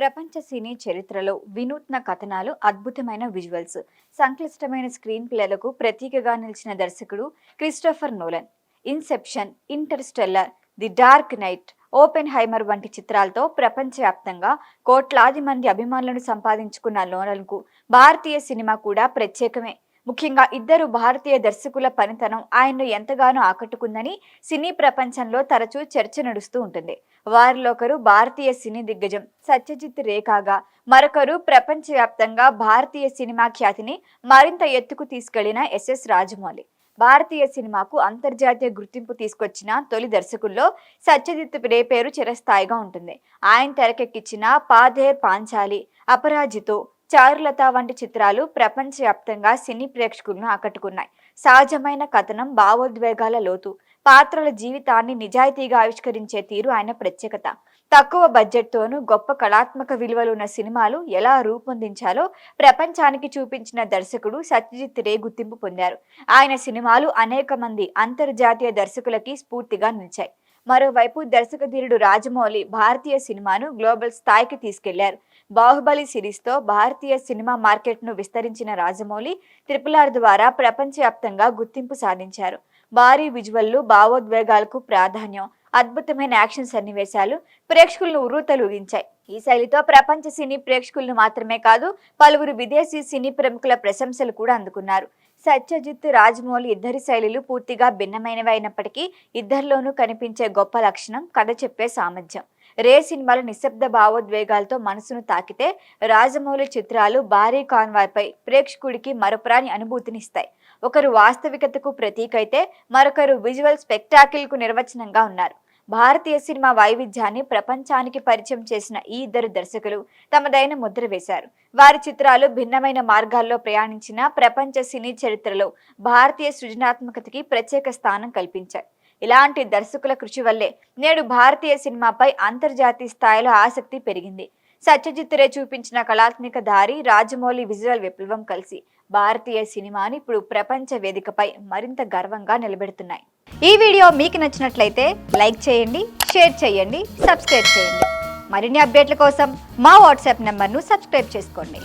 ప్రపంచ సినీ చరిత్రలో వినూత్న కథనాలు, అద్భుతమైన విజువల్స్, సంక్లిష్టమైన స్క్రీన్ ప్లేలకు ప్రతీకగా నిలిచిన దర్శకుడు Christopher Nolan. Inception, Interstellar, the dark knight, Oppenheimer వంటి చిత్రాలతో ప్రపంచవ్యాప్తంగా కోట్లాది మంది అభిమానులను సంపాదించుకున్న నోలన్కు భారతీయ సినిమా కూడా ప్రత్యేకమే. ముఖ్యంగా ఇద్దరు భారతీయ దర్శకుల పనితనం ఆయన్ను ఎంతగానో ఆకట్టుకుందని సినీ ప్రపంచంలో తరచూ చర్చ నడుస్తూ ఉంటుంది. వారిలో ఒకరు భారతీయ సినీ దిగ్గజం సత్యజిత్ రే కాగా, మరొకరు ప్రపంచవ్యాప్తంగా భారతీయ సినిమా ఖ్యాతిని మరింత ఎత్తుకు తీసుకెళ్లిన ఎస్ఎస్ రాజమౌళి. భారతీయ సినిమాకు అంతర్జాతీయ గుర్తింపు తీసుకొచ్చిన తొలి దర్శకుల్లో సత్యజిత్ రే పేరు చిరస్థాయిగా ఉంటుంది. ఆయన తెరకెక్కించిన పాథేర్ పాంచాలి, అపరాజితో, చారులత వంటి చిత్రాలు ప్రపంచవ్యాప్తంగా సినీ ప్రేక్షకులను ఆకట్టుకున్నాయి. సహజమైన కథనం, భావోద్వేగాల లోతు, పాత్రల జీవితాన్ని నిజాయితీగా ఆవిష్కరించే తీరు ఆయన ప్రత్యేకత. తక్కువ బడ్జెట్తోనూ గొప్ప కళాత్మక విలువలు ఉన్న సినిమాలు ఎలా రూపొందించాలో ప్రపంచానికి చూపించిన దర్శకుడు సత్యజిత్ రే గుర్తింపు పొందారు. ఆయన సినిమాలు అనేక మంది అంతర్జాతీయ దర్శకులకి స్ఫూర్తిగా నిలిచాయి. మరోవైపు దర్శకధీరుడు రాజమౌళి భారతీయ సినిమాను గ్లోబల్ స్థాయికి తీసుకెళ్లారు. బాహుబలి సిరీస్తో భారతీయ సినిమా మార్కెట్ను విస్తరించిన రాజమౌళి RRR ద్వారా ప్రపంచవ్యాప్తంగా గుర్తింపు సాధించారు. భారీ విజువల్లు, భావోద్వేగాలకు ప్రాధాన్యం, అద్భుతమైన యాక్షన్ సన్నివేశాలు ప్రేక్షకులను ఉర్రూతలూగించాయి. ఈ శైలితో ప్రపంచ సినీ ప్రేక్షకులను మాత్రమే కాదు, పలువురు విదేశీ సినీ ప్రముఖుల ప్రశంసలు కూడా అందుకున్నారు. సత్యజిత్, రాజమౌళి ఇద్దరి శైలిలు పూర్తిగా భిన్నమైనవి అయినప్పటికీ ఇద్దరిలోనూ కనిపించే గొప్ప లక్షణం కథ చెప్పే సామర్థ్యం. రే సినిమాలు నిశ్శబ్ద భావోద్వేగాలతో మనసును తాకితే, రాజమౌళి చిత్రాలు భారీ కాన్వాయ్పై ప్రేక్షకుడికి మరపురాని అనుభూతినిస్తాయి. ఒకరు వాస్తవికతకు ప్రతీక అయితే, మరొకరు విజువల్ స్పెక్టాకిల్కు నిర్వచనంగా ఉన్నారు. భారతీయ సినిమా వైవిధ్యాన్ని ప్రపంచానికి పరిచయం చేసిన ఈ ఇద్దరు దర్శకులు తమదైన ముద్ర వేశారు. వారి చిత్రాలు భిన్నమైన మార్గాల్లో ప్రయాణించిన ప్రపంచ సినీ చరిత్రలో భారతీయ సృజనాత్మకతకి ప్రత్యేక స్థానం కల్పించాయి. ఇలాంటి దర్శకుల కృషి వల్లే నేడు భారతీయ సినిమాపై అంతర్జాతీయ స్థాయిలో ఆసక్తి పెరిగింది. సత్యజిత్ రే చూపించిన కళాత్మక దారి, రాజమౌళి విజువల్ విప్లవం కలిసి భారతీయ సినిమాని ఇప్పుడు ప్రపంచ వేదికపై మరింత గర్వంగా నిలబెడుతున్నాయి. ఈ వీడియో మీకు నచ్చినట్లయితే లైక్ చేయండి, షేర్ చేయండి, సబ్స్క్రైబ్ చేయండి. మరిన్ని అప్డేట్ల కోసం మా వాట్సాప్ నెంబర్ను సబ్స్క్రైబ్ చేసుకోండి.